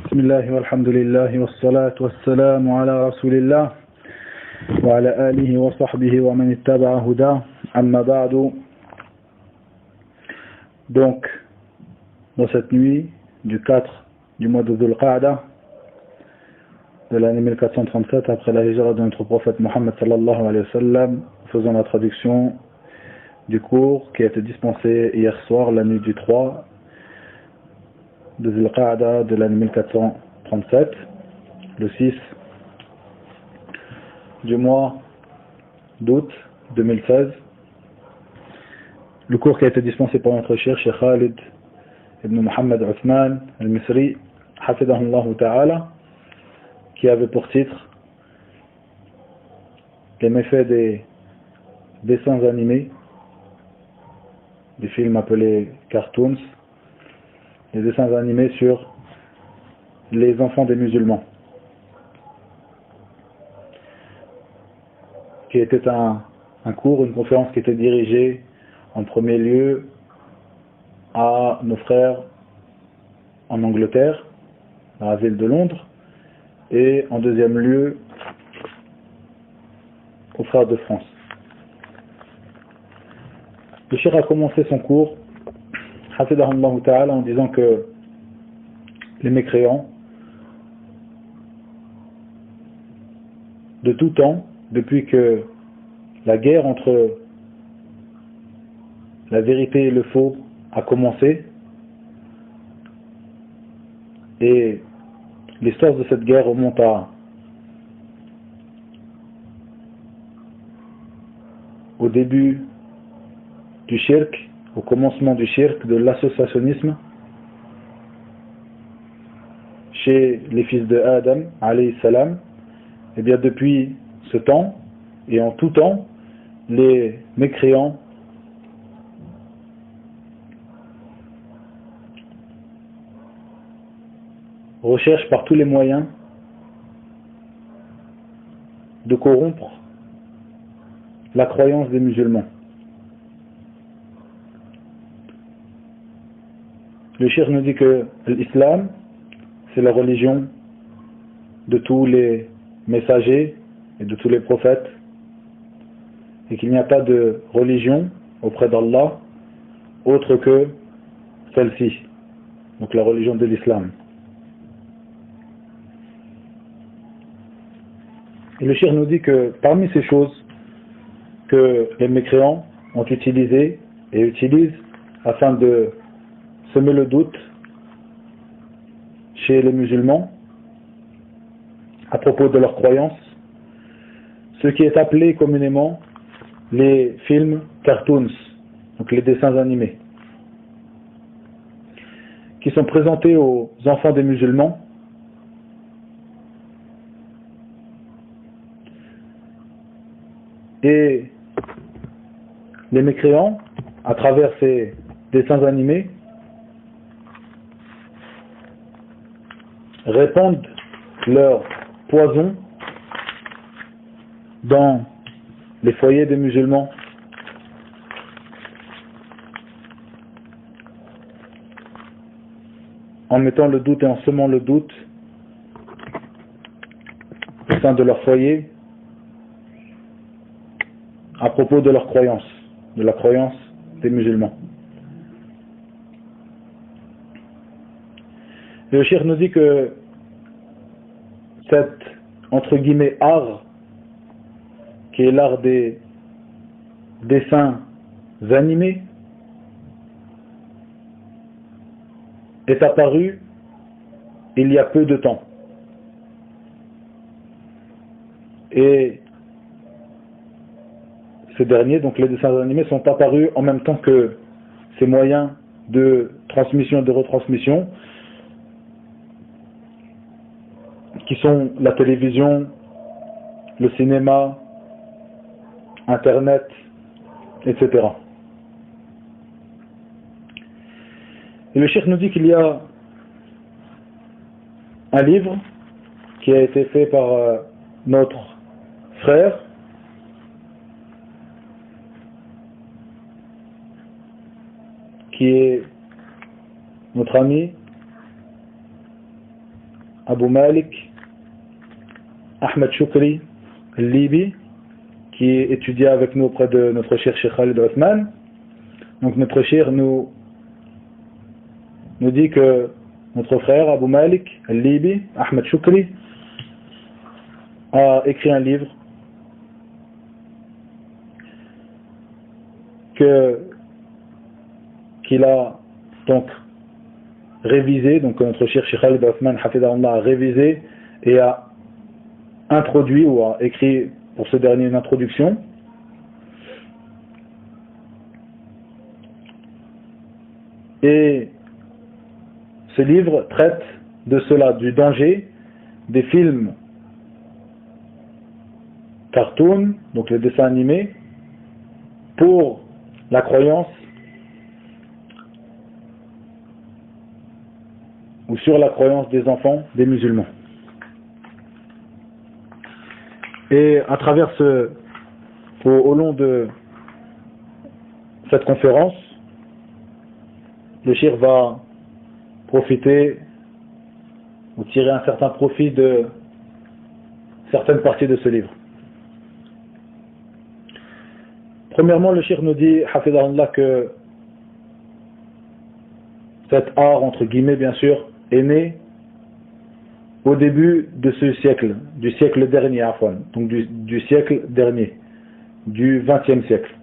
بسم الله والحمد لله والصلاة والسلام على رسول الله وعلى آله وصحبه ومن اتبع هداه أما بعد. Donc, dans cette nuit du 4 du mois de Dhul Qa'da de l'année 1437 après la hijra de notre prophète Mohammed sallallahu alayhi wa sallam, faisons la traduction du cours qui a été dispensé hier soir, la nuit du 3 de Dhul Qa'da de l'année 1437, le 6 du mois d'août 2016. Le cours qui a été dispensé par notre cher Cheikh Khalid ibn Mohammed Othman al-Misri, hafidahullah ta'ala, qui avait pour titre les méfaits des dessins animés, des films appelés cartoons, les dessins animés sur les enfants des musulmans, qui était un cours, une conférence qui était dirigée en premier lieu à nos frères en Angleterre, dans la ville de Londres, et en deuxième lieu aux frères de France. Le cheikh a commencé son cours hafidahullah ta'ala en disant que les mécréants de tout temps, depuis que la guerre entre la vérité et le faux a commencé, et l'histoire de cette guerre remonte au début du shirk, au commencement du shirk, de l'associationnisme chez les fils de Adam alayhi salam. Et bien depuis ce temps et en tout temps, les mécréants recherchent par tous les moyens de corrompre la croyance des musulmans. Le cheikh nous dit que l'islam, c'est la religion de tous les messagers et de tous les prophètes, et qu'il n'y a pas de religion auprès d'Allah autre que celle-ci, donc la religion de l'islam. Et le cheikh nous dit que parmi ces choses que les mécréants ont utilisées et utilisent afin de semer le doute chez les musulmans à propos de leurs croyances, ce qui est appelé communément les films cartoons, donc les dessins animés, qui sont présentés aux enfants des musulmans et les mécréants, à travers ces dessins animés, répandent leur poison dans les foyers des musulmans, en mettant le doute et en semant le doute au sein de leur foyer à propos de leur croyance, de la croyance des musulmans. Et le cheikh nous dit que cet, entre guillemets, art, qui est l'art des dessins animés, est apparu il y a peu de temps. Et ces derniers, donc les dessins animés, sont apparus en même temps que ces moyens de transmission et de retransmission, qui sont la télévision, le cinéma, Internet, etc. Et le cheikh nous dit qu'il y a un livre qui a été fait par notre frère, qui est notre ami Abu Malik Ahmed Choukri Libi, qui étudiait avec nous auprès de notre cher Cheikh Khalid Othman. Donc notre cher nous dit que notre frère Abu Malik Libi Ahmed Choukri a écrit un livre qu'il a donc révisé, donc notre cher Cheikh Khalid Othman Hafidahullah a révisé et a introduit ou a écrit pour ce dernier une introduction. Et ce livre traite de cela, du danger des films cartoon, donc les dessins animés, pour la croyance ou sur la croyance des enfants des musulmans. Et à travers au long de cette conférence, le cheikh va profiter ou tirer un certain profit de certaines parties de ce livre. Premièrement, le cheikh nous dit, hafidahullah, que cet art, entre guillemets bien sûr, est né au début de ce siècle, du siècle dernier, donc du siècle dernier, du XXe siècle.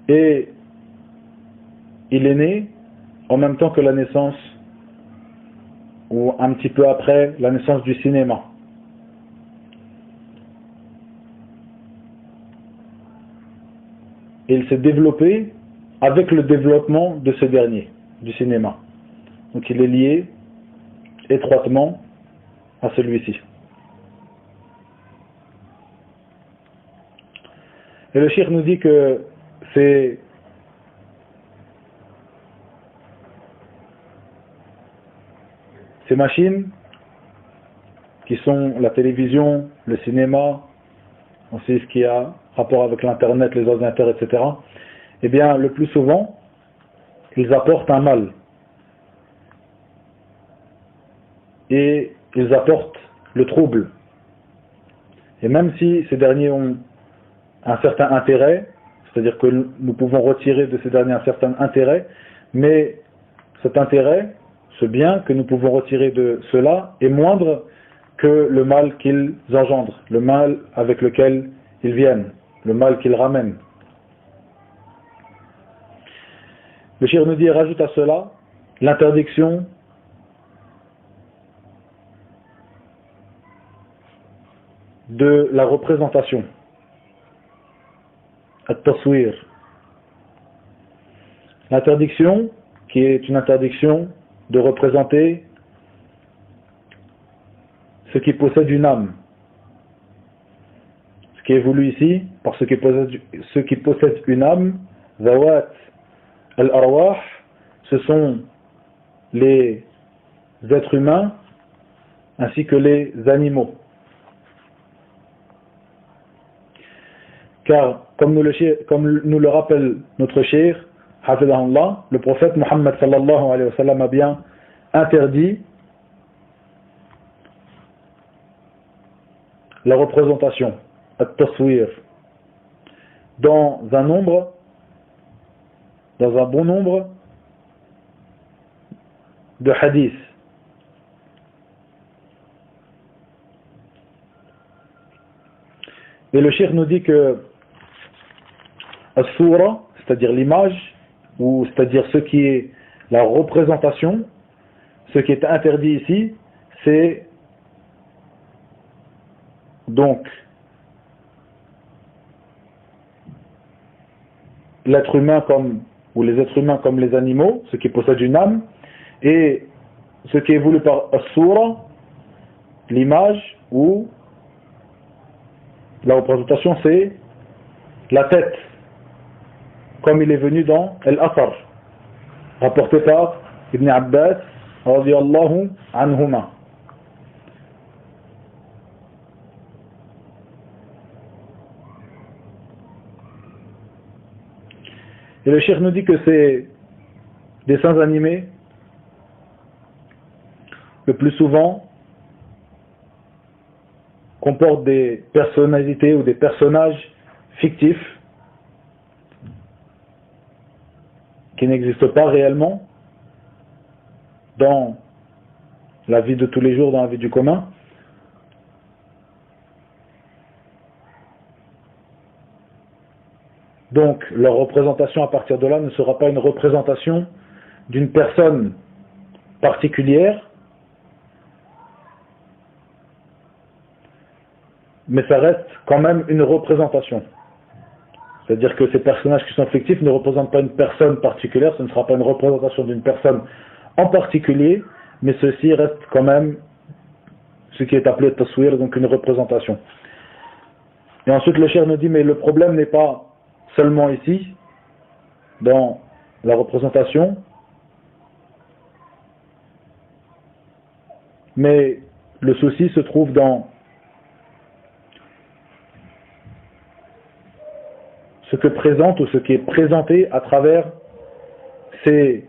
Et il est né en même temps que la naissance, ou un petit peu après la naissance du cinéma. Et il s'est développé avec le développement de ce dernier, du cinéma. Donc il est lié étroitement à celui-ci. Et le cheikh nous dit que ces machines qui sont la télévision, le cinéma, aussi ce qui a rapport avec l'internet, les ordinateurs, etc. Eh bien, le plus souvent, ils apportent un mal. Et ils apportent le trouble. Et même si ces derniers ont un certain intérêt, c'est-à-dire que nous pouvons retirer de ces derniers un certain intérêt, mais cet intérêt, ce bien que nous pouvons retirer de cela, est moindre que le mal qu'ils engendrent, le mal avec lequel ils viennent, le mal qu'ils ramènent. Le cheikh nous dit, rajoute à cela l'interdiction de la représentation, at-taswir. L'interdiction qui est une interdiction de représenter ce qui possède une âme. Ce qui est voulu ici, par ce qui possède une âme, zawat al-arwah, ce sont les êtres humains ainsi que les animaux. Car, comme nous le rappelle notre cheikh, hafidahullah, le prophète Muhammad sallallahu alayhi wa sallam a bien interdit la représentation, at-taswir, dans un bon nombre de hadiths. Et le cheikh nous dit que as-soura, c'est-à-dire l'image, ou c'est-à-dire ce qui est la représentation, ce qui est interdit ici, c'est donc l'être humain ou les êtres humains comme les animaux, ce qui possède une âme, et ce qui est voulu par as-soura, l'image ou la représentation, c'est la tête, comme il est venu dans Al-Athar, rapporté par Ibn Abbas radiyallahu anhuma. Et le cheikh nous dit que ces dessins animés, le plus souvent, comportent des personnalités ou des personnages fictifs qui n'existent pas réellement dans la vie de tous les jours, dans la vie du commun. Donc, leur représentation à partir de là ne sera pas une représentation d'une personne particulière, mais ça reste quand même une représentation. C'est-à-dire que ces personnages qui sont fictifs ne représentent pas une personne particulière, ce ne sera pas une représentation d'une personne en particulier, mais ceci reste quand même ce qui est appelé taswir, donc une représentation. Et ensuite le cheikh nous dit, mais le problème n'est pas seulement ici, dans la représentation, mais le souci se trouve dans ce que présente ou ce qui est présenté à travers ces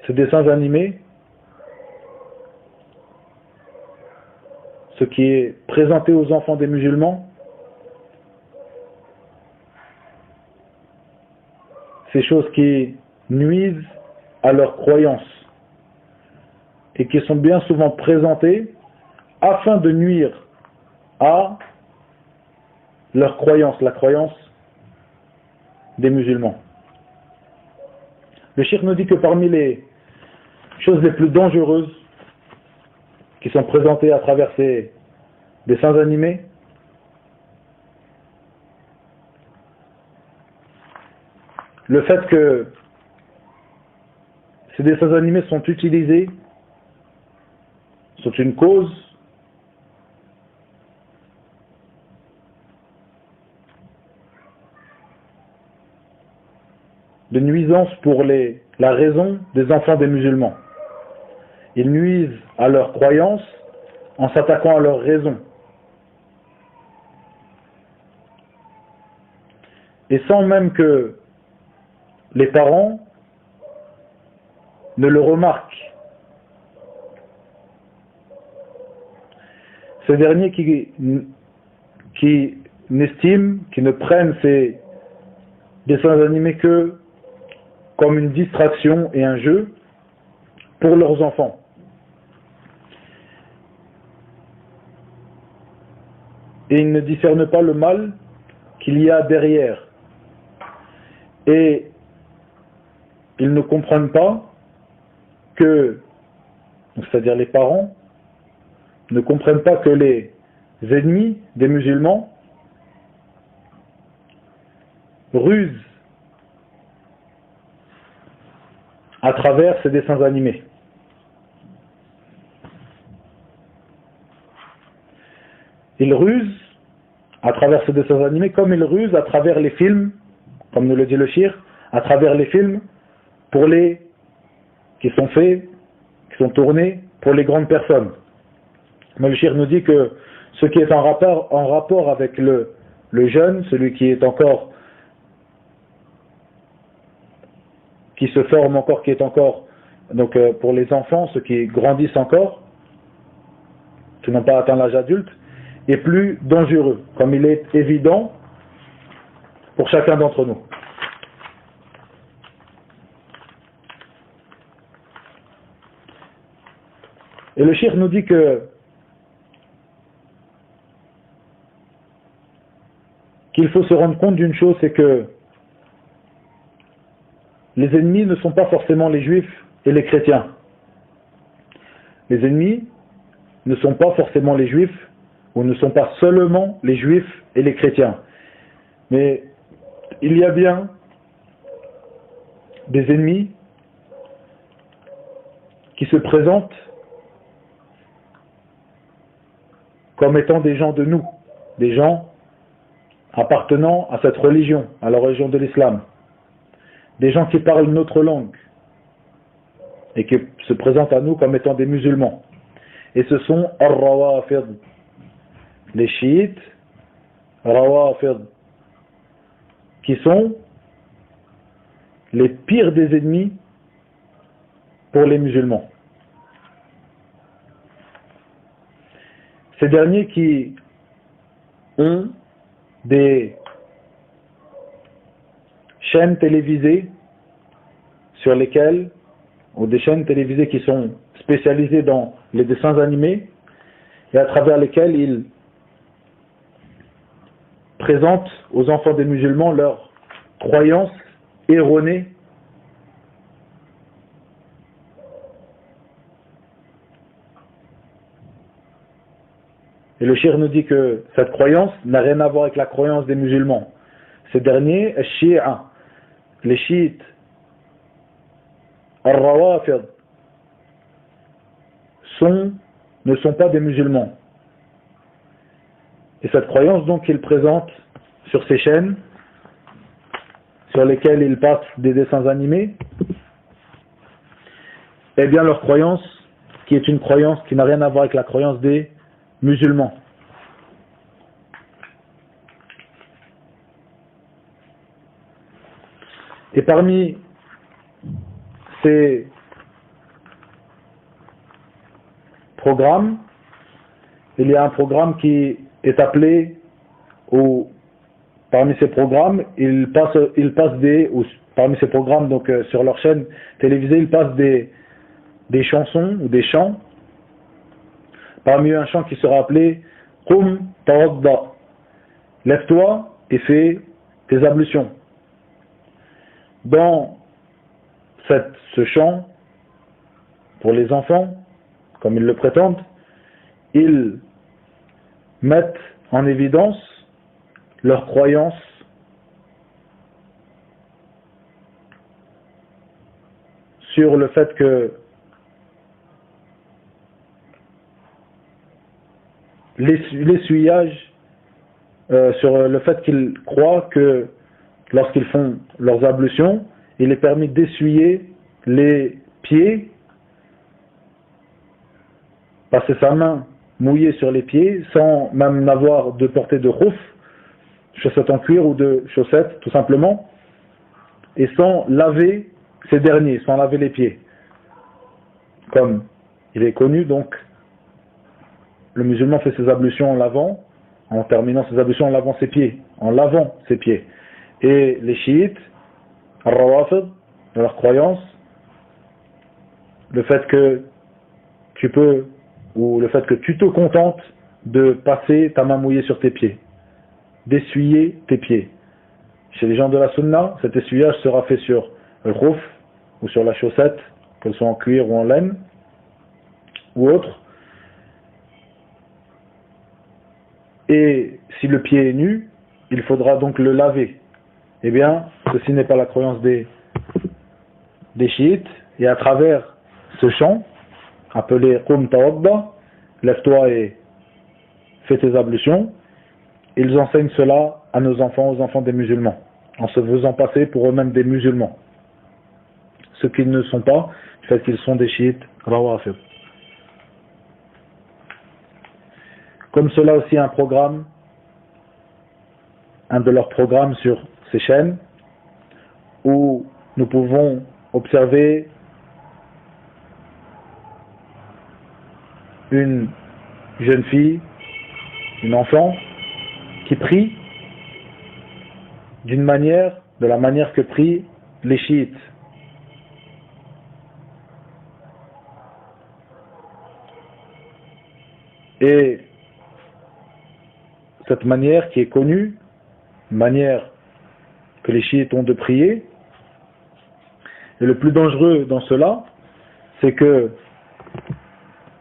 dessins animés, ce qui est présenté aux enfants des musulmans, ces choses qui nuisent à leur croyance et qui sont bien souvent présentées afin de nuire à leur croyance, la croyance des musulmans. Le cheikh nous dit que parmi les choses les plus dangereuses qui sont présentées à travers ces dessins animés, le fait que ces dessins animés sont utilisés, sont une cause de nuisance pour la raison des enfants des musulmans. Ils nuisent à leur croyance en s'attaquant à leur raison. Et sans même que les parents ne le remarquent. Ces derniers qui n'estiment, qui ne prennent ces dessins animés que comme une distraction et un jeu pour leurs enfants. Et ils ne discernent pas le mal qu'il y a derrière. Et ils ne comprennent pas que, c'est-à-dire les parents, ne comprennent pas que les ennemis des musulmans rusent à travers ces dessins animés. Ils rusent à travers ces dessins animés comme ils rusent à travers les films, comme nous le dit le cheikh, à travers les films qui sont faits, qui sont tournés pour les grandes personnes. Mais le cheikh nous dit que ce qui est en rapport avec le jeune, celui qui est encore, qui se forme encore, qui est encore, donc pour les enfants, ceux qui grandissent encore, qui n'ont pas atteint l'âge adulte, est plus dangereux, comme il est évident pour chacun d'entre nous. Et le cheikh nous dit qu'il faut se rendre compte d'une chose, c'est que les ennemis ne sont pas forcément les juifs et les chrétiens. Les ennemis ne sont pas forcément les juifs, ou ne sont pas seulement les juifs et les chrétiens. Mais il y a bien des ennemis qui se présentent comme étant des gens de nous, des gens appartenant à cette religion, à la religion de l'islam, des gens qui parlent notre langue et qui se présentent à nous comme étant des musulmans. Et ce sont Ar-Rawafid, les chiites Rawafid, qui sont les pires des ennemis pour les musulmans. Ces derniers qui ont des chaînes télévisées sur lesquelles, ou des chaînes télévisées qui sont spécialisées dans les dessins animés et à travers lesquelles ils présentent aux enfants des musulmans leurs croyances erronées et le shir nous dit que cette croyance n'a rien à voir avec la croyance des musulmans. Ces derniers, les chiites, al-rawafid, ne sont pas des musulmans. Et cette croyance donc qu'ils présentent sur ces chaînes, sur lesquelles ils passent des dessins animés, eh bien leur croyance, qui est une croyance qui n'a rien à voir avec la croyance des musulmans. Et parmi ces programmes, il y a un programme qui est appelé, ou parmi ces programmes, parmi ces programmes, donc sur leur chaîne télévisée, ils passent des chansons ou des chants. Parmi eux, un chant qui sera appelé Qum tawadda, lève-toi et fais tes ablutions. Dans ce chant, pour les enfants, comme ils le prétendent, ils mettent en évidence leur croyance sur le fait que l'essuyage, sur le fait qu'ils croient que lorsqu'ils font leurs ablutions, il est permis d'essuyer les pieds, passer sa main mouillée sur les pieds, sans même n'avoir de portée de khouf, chaussettes en cuir ou de chaussettes, tout simplement, et sans laver ces derniers, sans laver les pieds. Comme il est connu, donc, le musulman fait ses ablutions en lavant, en terminant ses ablutions en lavant ses pieds, en lavant ses pieds. Et les chiites, al-rawafid, de leur croyance, le fait que tu peux, ou le fait que tu te contentes de passer ta main mouillée sur tes pieds, d'essuyer tes pieds. Chez les gens de la sunna, cet essuyage sera fait sur le khouf, ou sur la chaussette, qu'elle soit en cuir ou en laine, ou autre. Et si le pied est nu, il faudra donc le laver. Eh bien, ceci n'est pas la croyance des chiites. Et à travers ce chant, appelé Qum tawadda, lève-toi et fais tes ablutions, ils enseignent cela à nos enfants, aux enfants des musulmans, en se faisant passer pour eux-mêmes des musulmans. Ce qu'ils ne sont pas, du fait qu'ils sont des chiites rawafid. Comme cela aussi un de leurs programmes sur ces chaînes, où nous pouvons observer une jeune fille, une enfant, qui prie de la manière que prient les chiites. Et cette manière qui est connue, manière que les chiites ont de prier, et le plus dangereux dans cela, c'est que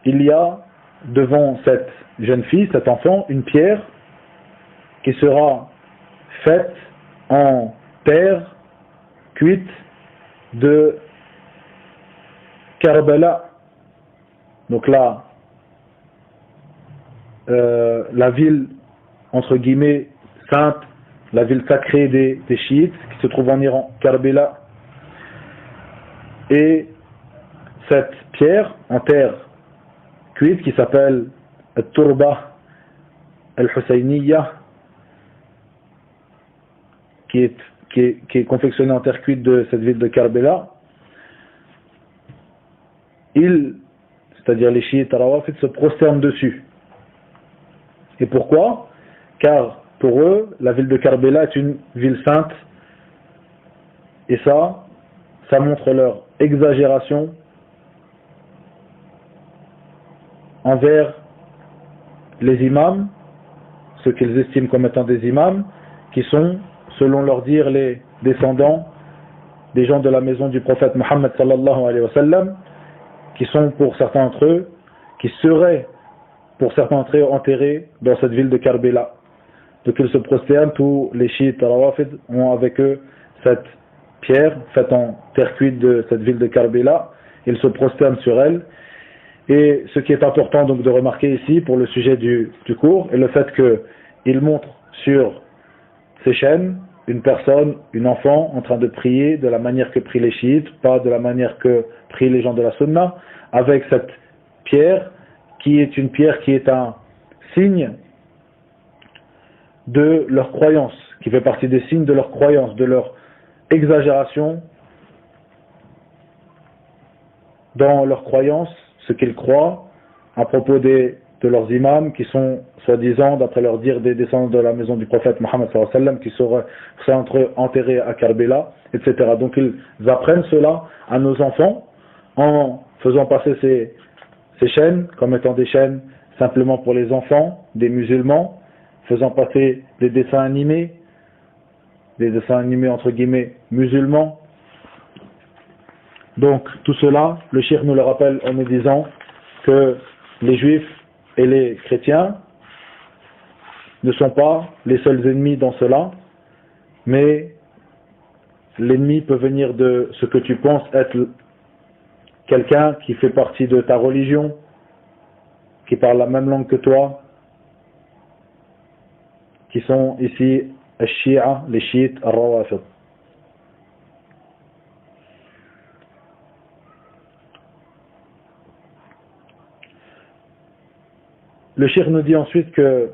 il y a devant cette jeune fille, cet enfant, une pierre qui sera faite en terre cuite de Karbala. Donc là, la ville, entre guillemets, sainte, la ville sacrée des chiites, qui se trouve en Iran, Karbala. Et cette pierre en terre cuite, qui s'appelle Al-Turba Al-Husayniyya, qui est confectionné en terre cuite de cette ville de Karbala, c'est-à-dire les chiites rawafid, se prosternent dessus. Et pourquoi? Car pour eux, la ville de Karbala est une ville sainte, et ça montre leur exagération envers les imams, ceux qu'ils estiment comme étant des imams, qui sont, selon leur dire, les descendants des gens de la maison du prophète Mohammed sallallahu alayhi wa sallam, qui sont pour certains d'entre eux, qui seraient pour certains d'entre eux enterrés dans cette ville de Karbala. Donc ils se prosternent, tous les chiites rawafid ont avec eux cette pierre faite en terre cuite de cette ville de Karbala, ils se prosternent sur elle. Et ce qui est important donc de remarquer ici pour le sujet du cours est le fait qu'il montre sur ces chaînes une personne, une enfant en train de prier de la manière que prient les chiites, pas de la manière que prient les gens de la sunna, avec cette pierre qui est une pierre qui est un signe de leur croyance, qui fait partie des signes de leur croyance, de leur exagération dans leur croyance, ce qu'ils croient à propos de leurs imams qui sont soi-disant, d'après leur dire, des descendants de la maison du prophète Mohammed sallallahu alayhi wa sallam, qui seraient enterrés à Karbala, etc. Donc ils apprennent cela à nos enfants en faisant passer ces chaînes comme étant des chaînes simplement pour les enfants des musulmans, faisant passer des dessins animés entre guillemets musulmans. Donc tout cela, le cheikh nous le rappelle en nous disant que les juifs et les chrétiens ne sont pas les seuls ennemis dans cela, mais l'ennemi peut venir de ce que tu penses être quelqu'un qui fait partie de ta religion, qui parle la même langue que toi, qui sont ici les chiites al-rawafid. Le cheikh nous dit ensuite que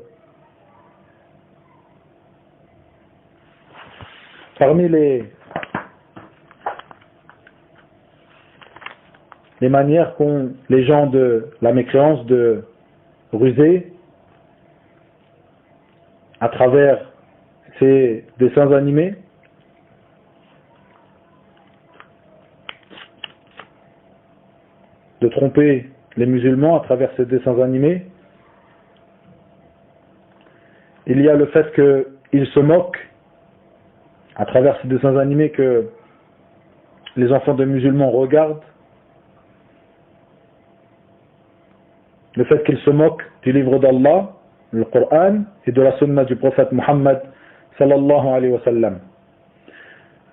parmi les manières qu'ont les gens de la mécréance de ruser à travers ces dessins animés, de tromper les musulmans à travers ces dessins animés, il y a le fait qu'ils se moquent à travers ces dessins animés que les enfants de musulmans regardent, le fait qu'ils se moquent du livre d'Allah, le Coran, et de la sunna du prophète Muhammad sallallahu alayhi wa sallam.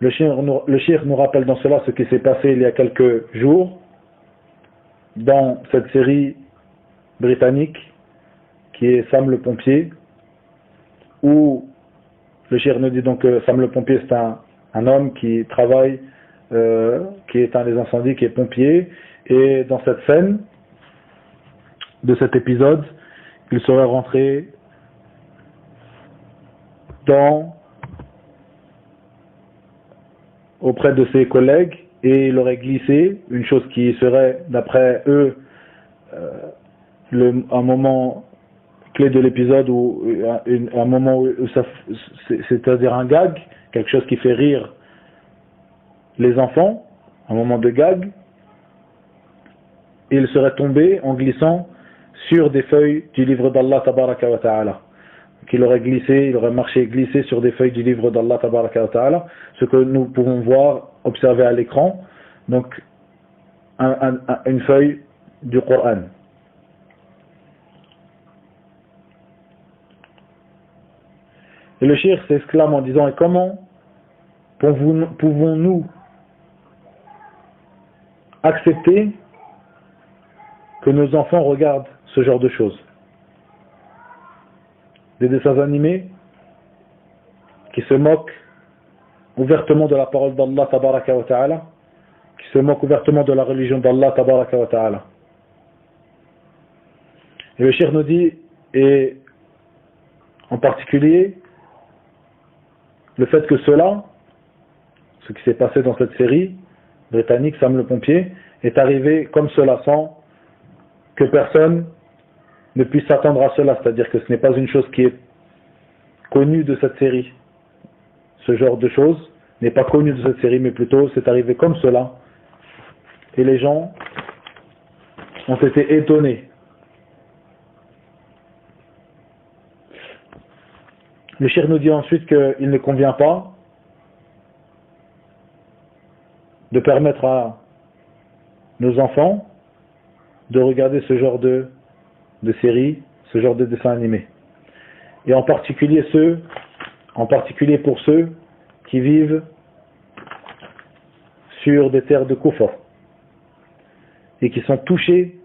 Le cheikh nous rappelle dans cela ce qui s'est passé il y a quelques jours dans cette série britannique qui est Sam le pompier, où le cheikh nous dit donc que Sam le pompier c'est un homme qui travaille, qui éteint les incendies, qui est pompier, et dans cette scène de cet épisode, il serait rentré auprès de ses collègues et il aurait glissé, une chose qui serait d'après eux un moment clé de l'épisode, ou un moment où c'est-à-dire un gag, quelque chose qui fait rire les enfants, un moment de gag, et il serait tombé en glissant sur des feuilles du livre d'Allah tabaraka wa ta'ala. Il aurait glissé, il aurait marché glissé sur des feuilles du livre d'Allah tabaraka wa ta'ala, ce que nous pouvons voir, observer à l'écran, donc une feuille du Coran. Et le cheikh s'exclame en disant: et comment pouvons-nous accepter que nos enfants regardent ce genre de choses? Des dessins animés qui se moquent ouvertement de la parole d'Allah tabaraka wa ta'ala, qui se moquent ouvertement de la religion d'Allah tabaraka wa ta'ala. Et le cheikh nous dit, et en particulier le fait que cela, ce qui s'est passé dans cette série britannique, Sam le pompier, est arrivé comme cela, sans que personne ne puisse s'attendre à cela. C'est-à-dire que ce n'est pas une chose qui est connue de cette série. Ce genre de chose n'est pas connu de cette série, mais plutôt c'est arrivé comme cela. Et les gens ont été étonnés. Le cheikh nous dit ensuite qu'il ne convient pas de permettre à nos enfants de regarder ce genre de séries, ce genre de dessins animés. Et en particulier pour ceux qui vivent sur des terres de Kufr et qui sont touchés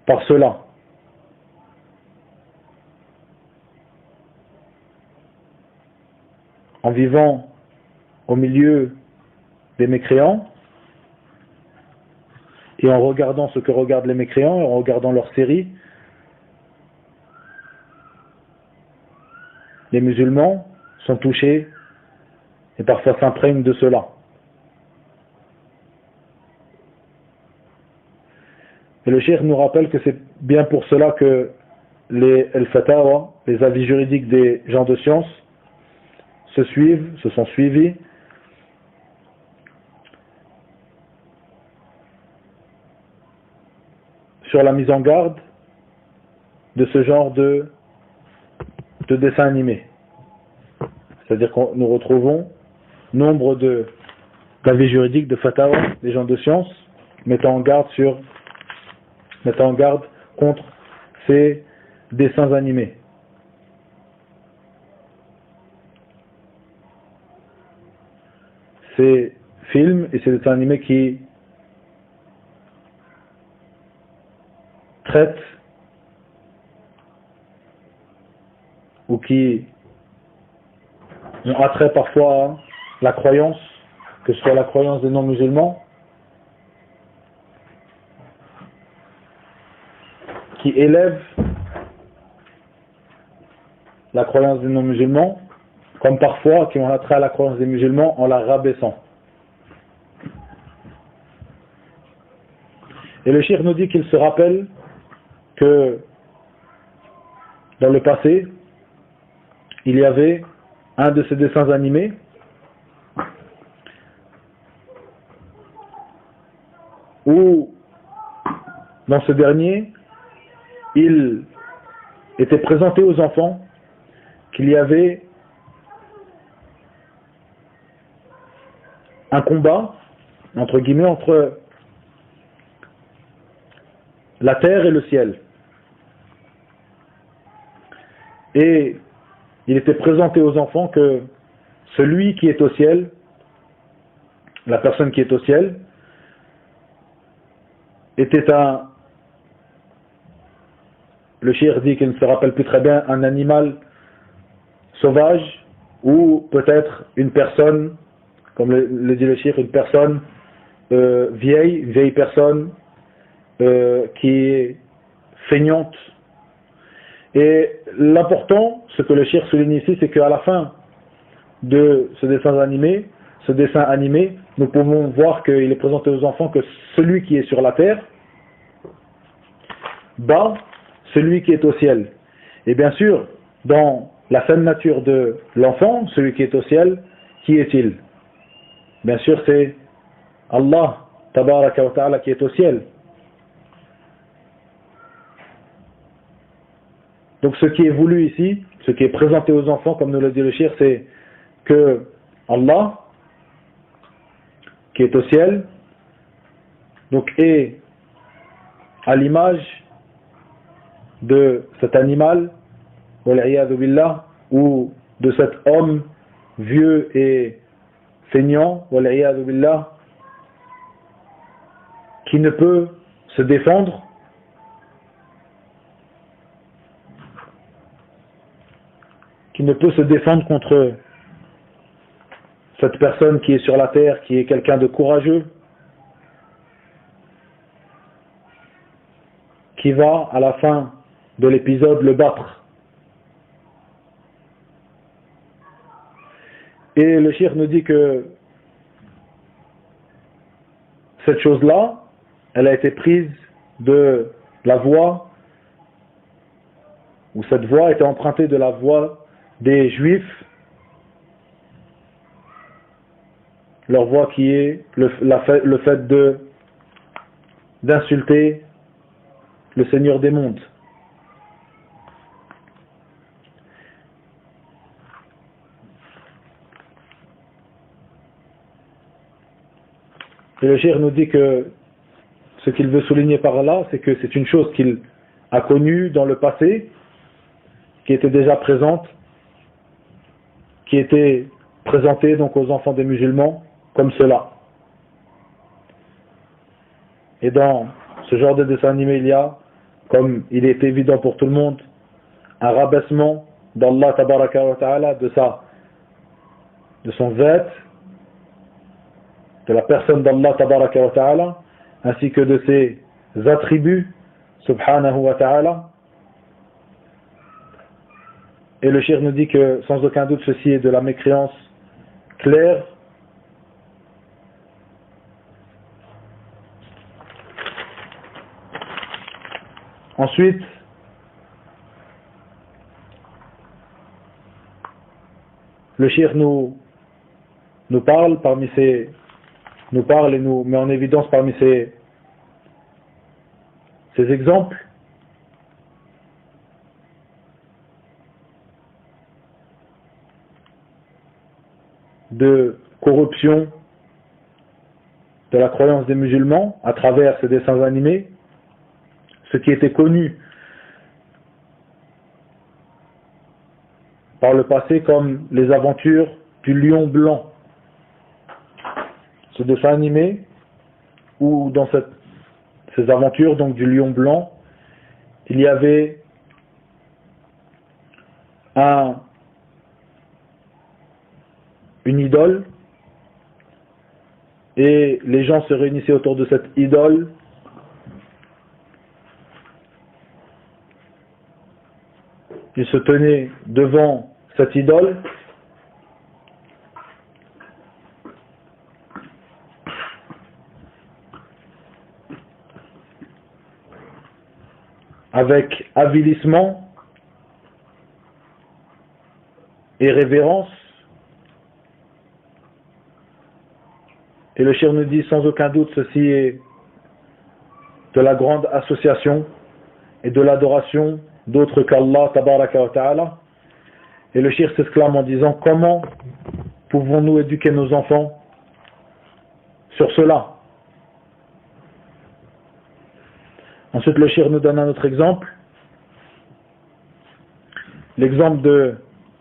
par cela. En vivant au milieu des mécréants et en regardant ce que regardent les mécréants, en regardant leurs séries, les musulmans sont touchés et parfois s'imprègnent de cela. Et le cheikh nous rappelle que c'est bien pour cela que les al-fatawa, les avis juridiques des gens de science, se sont suivis sur la mise en garde de ce genre de dessins animés. C'est-à-dire que nous retrouvons nombre d'avis juridiques, de fatawa, des gens de science, mettant en garde contre ces dessins animés. Ces films et ces dessins animés qui traitent ou qui ont attrait parfois à la croyance, que ce soit la croyance des non-musulmans, qui élèvent la croyance des non-musulmans, comme parfois qui ont attrait à la croyance des musulmans en la rabaissant. Et le cheikh nous dit qu'il se rappelle que dans le passé, il y avait un de ces dessins animés où, dans ce dernier, il était présenté aux enfants qu'il y avait un combat, entre guillemets, entre la terre et le ciel. Et il était présenté aux enfants que celui qui est au ciel, la personne qui est au ciel, était le cheikh dit qu'il ne se rappelle plus très bien, un animal sauvage ou peut-être une personne, comme le dit le cheikh, une personne vieille personne qui est feignante. Et l'important, ce que le cheikh souligne ici, c'est qu'à la fin de ce dessin animé, nous pouvons voir qu'il est présenté aux enfants que celui qui est sur la terre bat celui qui est au ciel. Et bien sûr, dans la saine nature de l'enfant, celui qui est au ciel, qui est-il? Bien sûr, c'est Allah, tabaraka wa ta'ala, qui est au ciel. Donc ce qui est voulu ici, ce qui est présenté aux enfants, comme nous le dit le cheikh, c'est que Allah, qui est au ciel, donc est à l'image de cet animal, wal'iyadhu billah, ou de cet homme vieux et feignant, wal'iyadhu billah, qui ne peut se défendre contre cette personne qui est sur la terre, qui est quelqu'un de courageux, qui va à la fin de l'épisode le battre. Et le cheikh nous dit que cette chose-là, elle a été prise de la voix, ou cette voix était empruntée de la voix des Juifs, leur voix qui est le fait d'insulter le Seigneur des mondes. Et le cheikh nous dit que ce qu'il veut souligner par là, c'est que c'est une chose qu'il a connue dans le passé, qui était déjà présente, qui était présentée donc aux enfants des musulmans comme cela. Et dans ce genre de dessin animé, il y a, comme il est évident pour tout le monde, un rabaissement d'Allah tabaraka wa ta'ala, de son zat, de la personne d'Allah tabaraka wa ta'ala, ainsi que de ses attributs subhanahu wa ta'ala. Et le cheikh nous dit que sans aucun doute ceci est de la mécréance claire. Ensuite, le cheikh nous parle et nous met en évidence parmi ces exemples de corruption de la croyance des musulmans à travers ces dessins animés, ce qui était connu par le passé comme les aventures du lion blanc. Ce dessin animé, où dans ces aventures donc du lion blanc, il y avait une idole, et les gens se réunissaient autour de cette idole ils se tenaient devant cette idole avec avilissement et révérence. Et le cheikh nous dit sans aucun doute ceci est de la grande association et de l'adoration d'autres qu'Allah tabaraka wa ta'ala. Et le cheikh s'exclame en disant: comment pouvons-nous éduquer nos enfants sur cela? Ensuite le cheikh nous donne un autre exemple, l'exemple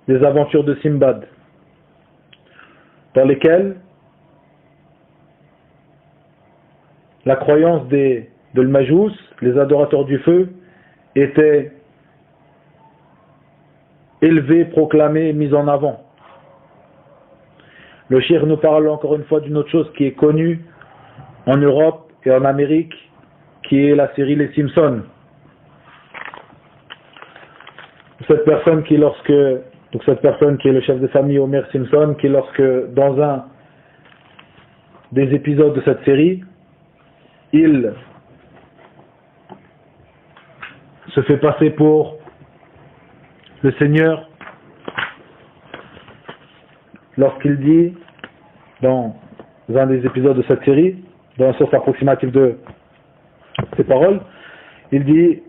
des aventures de Simbad, dans lesquelles la croyance de l'Majous, les adorateurs du feu, était élevée, proclamée et mise en avant. Le cheikh nous parle encore une fois d'une autre chose qui est connue en Europe et en Amérique, qui est la série Les Simpsons. Cette personne qui est le chef de famille Homer Simpson, qui lorsque dans un des épisodes de cette série, il se fait passer pour le Seigneur lorsqu'il dit dans un des épisodes de cette série, dans la source approximative de ses paroles, il dit: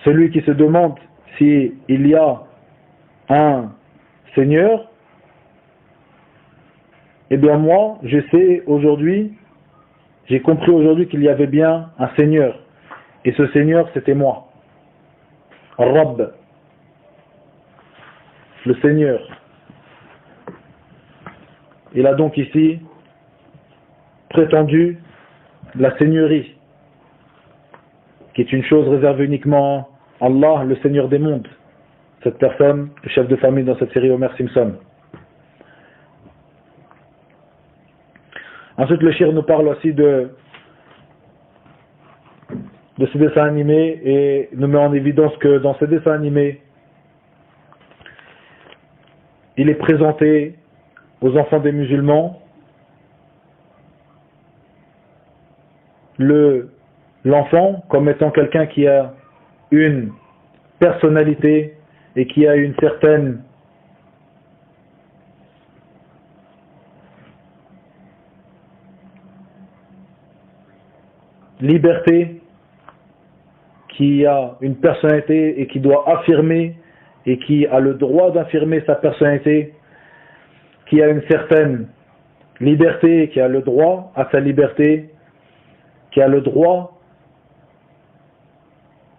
celui qui se demande s'il y a un Seigneur, eh bien moi je sais aujourd'hui, j'ai compris aujourd'hui qu'il y avait bien un Seigneur, et ce Seigneur c'était moi, Rabb, le Seigneur. Il a donc ici prétendu la seigneurie, qui est une chose réservée uniquement à Allah, le Seigneur des mondes. Cette personne, le chef de famille dans cette série Homer Simpson. Ensuite, le cheikh nous parle aussi de ces dessins animés et nous met en évidence que dans ces dessins animés, il est présenté aux enfants des musulmans l'enfant comme étant quelqu'un qui a une personnalité et qui a une certaine liberté, qui a une personnalité et qui doit affirmer et qui a le droit d'affirmer sa personnalité, qui a une certaine liberté, qui a le droit à sa liberté, qui a le droit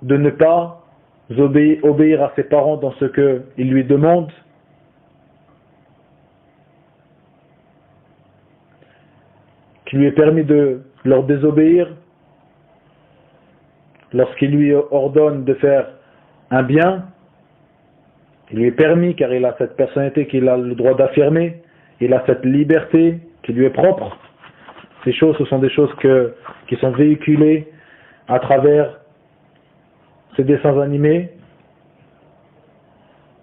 de ne pas obéir à ses parents dans ce qu'ils lui demandent, qui lui est permis de leur désobéir lorsqu'il lui ordonne de faire un bien. Il lui est permis car il a cette personnalité qu'il a le droit d'affirmer, il a cette liberté qui lui est propre. Ces choses, ce sont des choses qui sont véhiculées à travers ces dessins animés.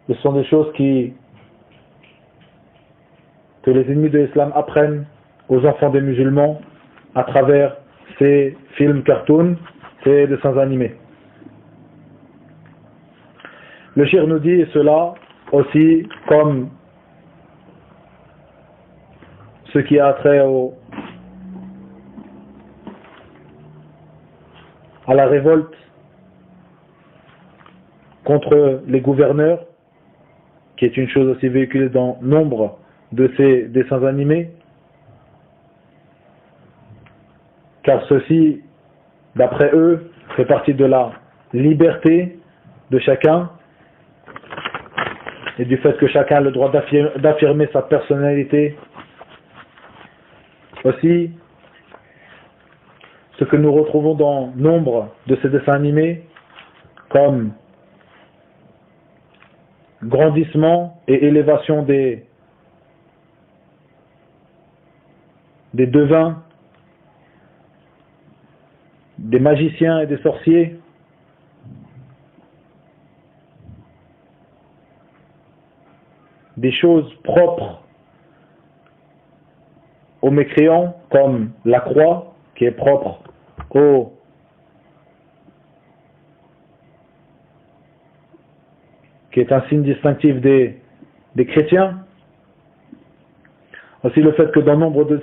Ce sont des choses que les ennemis de l'islam apprennent aux enfants des musulmans à travers ces films cartoons, ces dessins animés. Le shir nous dit cela aussi comme ce qui a trait à la révolte contre les gouverneurs, qui est une chose aussi véhiculée dans nombre de ces dessins animés, car ceci, d'après eux, fait partie de la liberté de chacun et du fait que chacun a le droit d'affirmer sa personnalité. Aussi, ce que nous retrouvons dans nombre de ces dessins animés comme grandissement et élévation des devins, des magiciens et des sorciers, des choses propres aux mécréants comme la croix qui est propre qui est un signe distinctif des chrétiens. Aussi le fait que dans nombre de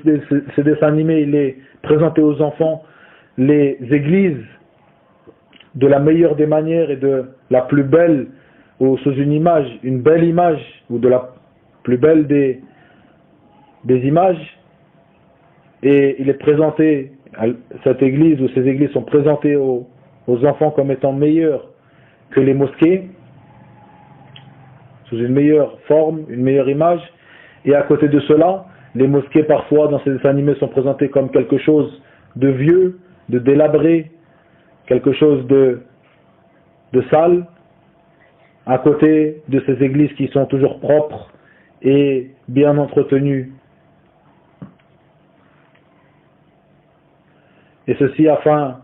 ces dessins animés, il est présenté aux enfants les églises de la meilleure des manières et de la plus belle, ou sous une belle image, ou de la plus belle des images, et il est présenté, cette église ou ces églises sont présentées aux enfants comme étant meilleures que les mosquées, sous une meilleure forme, une meilleure image, et à côté de cela, les mosquées parfois dans ces dessins animés sont présentées comme quelque chose de vieux, de délabré, quelque chose de sale, à côté de ces églises qui sont toujours propres et bien entretenues. Et ceci afin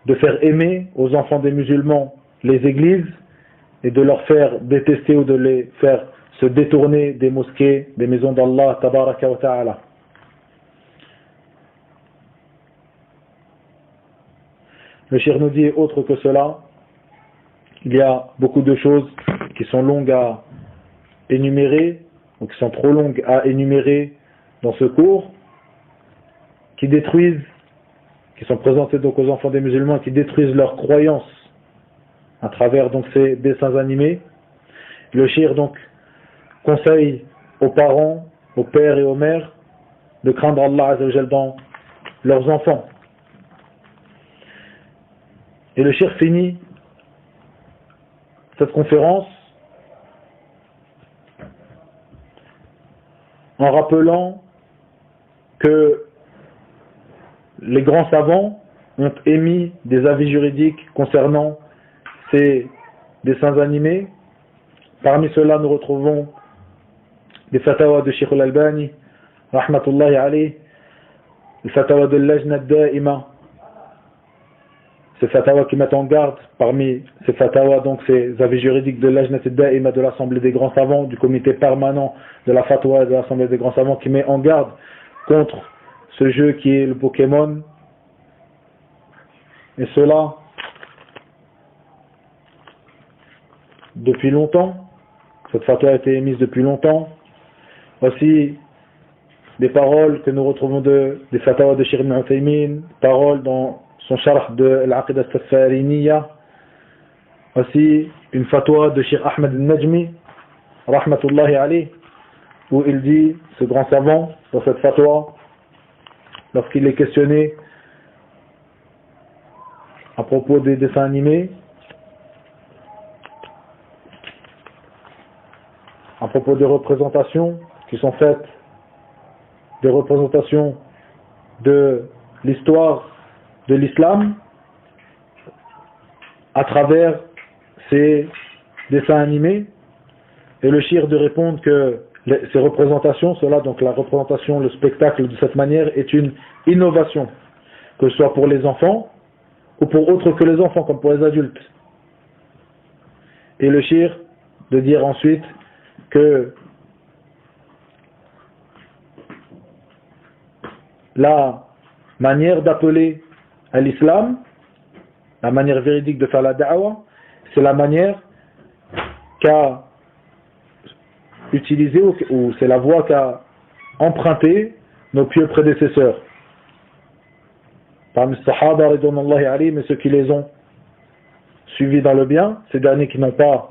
de faire aimer aux enfants des musulmans les églises et de leur faire détester ou de les faire se détourner des mosquées, des maisons d'Allah tabaraka wa ta'ala. Le shir nous dit autre que cela, il y a beaucoup de choses qui sont longues à énumérer, ou qui sont trop longues à énumérer dans ce cours, qui détruisent, qui sont présentées donc aux enfants des musulmans, qui détruisent leurs croyances à travers donc ces dessins animés. Le shir donc conseille aux parents, aux pères et aux mères de craindre Allah Azza wa Jal dans leurs enfants. Et le shir finit cette conférence en rappelant que les grands savants ont émis des avis juridiques concernant ces dessins animés. Parmi ceux-là, nous retrouvons des fatawas de Sheikh al-Albani, rahmatullahi alayh, les fatawas de l'Ajna ad-Da'ima, ces fatawas qui mettent en garde, parmi ces fatawas, donc ces avis juridiques de l'Ajnat al-Da'ima, de l'Assemblée des grands savants, du comité permanent de la fatwa de l'Assemblée des grands savants, qui met en garde contre ce jeu qui est le Pokémon. Et cela, depuis longtemps, cette fatwa a été émise depuis longtemps. Voici des paroles que nous retrouvons des fatawas de Cheikh Ibn Uthaymin, paroles dans son sharh de l'Aqidah al-Safariniya. Voici une fatwa de Cheikh Ahmed al-Najmi, rahmatullahi alayh, où il dit, ce grand savant, dans cette fatwa, lorsqu'il est questionné à propos des dessins animés, à propos des représentations qui sont faites, des représentations de l'histoire de l'islam à travers ces dessins animés, et le shir de répondre que ces représentations, cela, donc la représentation, le spectacle de cette manière est une innovation, que ce soit pour les enfants ou pour autres que les enfants, comme pour les adultes. Et le shir de dire ensuite que la manière d'appeler à l'islam, la manière véridique de faire la da'wa, c'est la manière qu'a utilisée, ou c'est la voie qu'a empruntée nos pieux prédécesseurs. Parmi les Sahaba, ridwanullahi alayhim, mais ceux qui les ont suivis dans le bien, ces derniers qui n'ont pas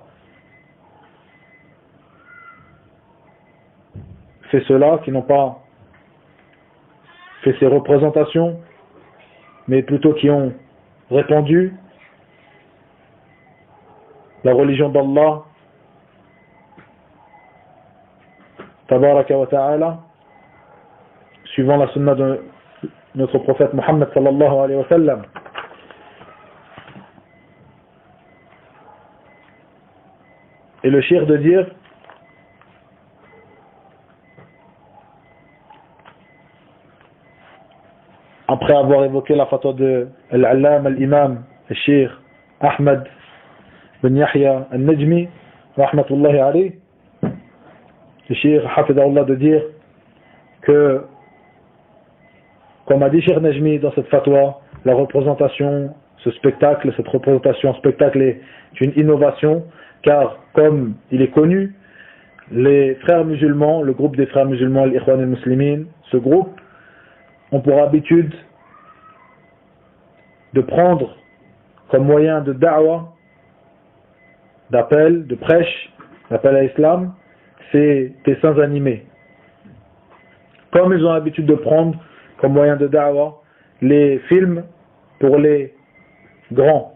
fait cela, qui n'ont pas fait ces représentations, mais plutôt qui ont répandu la religion d'Allah tabaraka wa ta'ala, suivant la sunna de notre prophète Muhammad sallallahu alayhi wa sallam. Et le shir de dire après avoir évoqué la fatwa de l'Allam al-Imam al-Shir Ahmed bin Yahya al-Najmi rahmatullahi alayh, le Shir hafidahullah de dire que, comme a dit Shir Najmi dans cette fatwa, la représentation, ce spectacle, cette représentation en spectacle est une innovation, car comme il est connu, les frères musulmans, le groupe des frères musulmans, l'Ikhwan al-Muslimin, ce groupe ont pour habitude de prendre comme moyen de da'wa, d'appel, de prêche, d'appel à l'islam, ces dessins animés. Comme ils ont l'habitude de prendre comme moyen de da'wa les films pour les grands,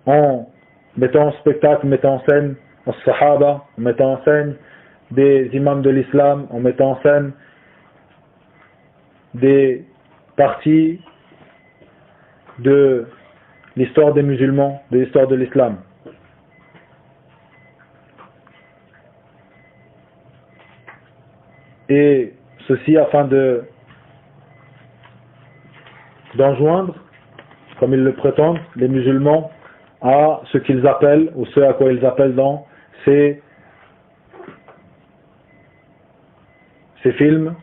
en mettant en spectacle, en mettant en scène les sahaba, en mettant en scène des imams de l'islam, en mettant en scène des parties de l'histoire des musulmans, de l'histoire de l'islam. Et ceci afin d'enjoindre, comme ils le prétendent, les musulmans à ce qu'ils appellent, ou ce à quoi ils appellent dans ces films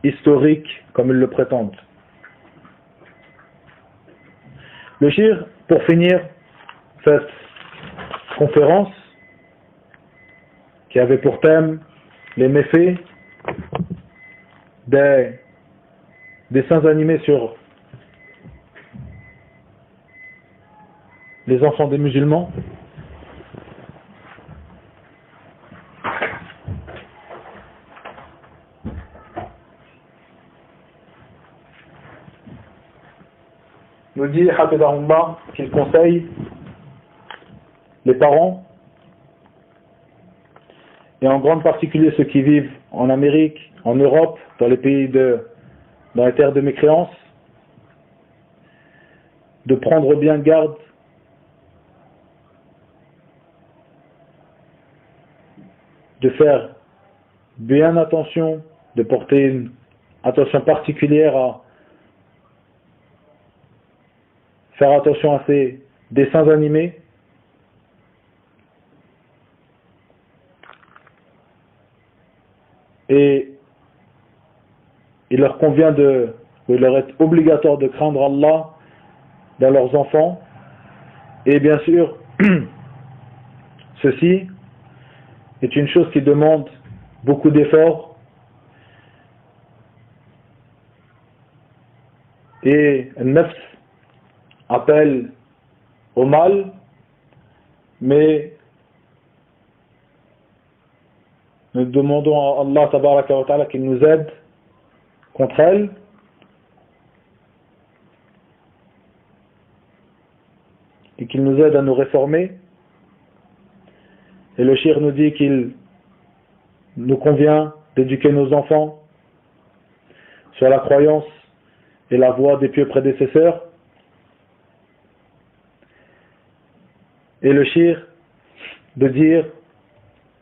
historiques, comme ils le prétendent. Le shir, pour finir cette conférence, qui avait pour thème les méfaits des dessins animés sur les enfants des musulmans, nous dit Hafidahullah qu'il conseille les parents, et en grande particulier ceux qui vivent en Amérique, en Europe, dans les pays dans les terres de mécréance, de prendre bien garde de faire bien attention, de porter une attention particulière à faire attention à ces dessins animés. Et il leur est obligatoire de craindre Allah dans leurs enfants. Et bien sûr, ceci est une chose qui demande beaucoup d'efforts. Et le nafs appelle au mal, mais nous demandons à Allah tabaraka wa ta'ala qu'il nous aide contre elle. Et qu'il nous aide à nous réformer. Et le shir nous dit qu'il nous convient d'éduquer nos enfants sur la croyance et la voie des pieux prédécesseurs. Et le shir de dire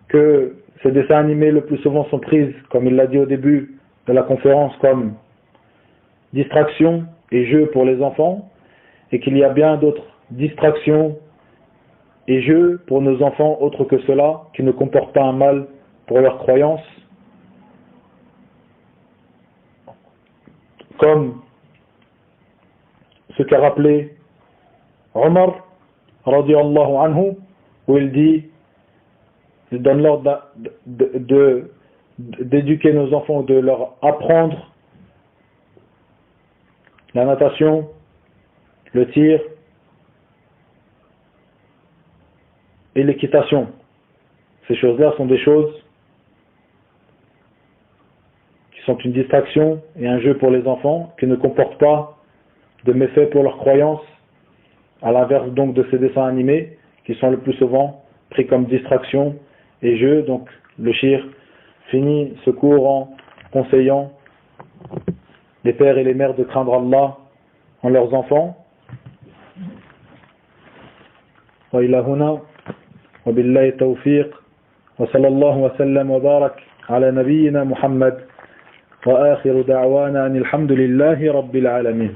que ces dessins animés le plus souvent sont pris, comme il l'a dit au début de la conférence, comme distraction et jeu pour les enfants, et qu'il y a bien d'autres distractions et jeux pour nos enfants autres que cela, qui ne comportent pas un mal pour leurs croyances, comme ce qu'a rappelé Omar radiyallahu anhu, où il donne l'ordre d'éduquer nos enfants, de leur apprendre la natation, le tir et l'équitation. Ces choses-là sont des choses qui sont une distraction et un jeu pour les enfants, qui ne comportent pas de méfaits pour leurs croyances, à l'inverse donc de ces dessins animés qui sont le plus souvent pris comme distraction et jeu. Donc le shir finit ce cours en conseillant les pères et les mères de craindre Allah en leurs enfants. Wa ila huna wa billahi tawfiq wa sallallahu wa sallam wa barak ala nabiyyina Muhammad wa akhiru da'wana anil hamdulillahi rabbil alamin.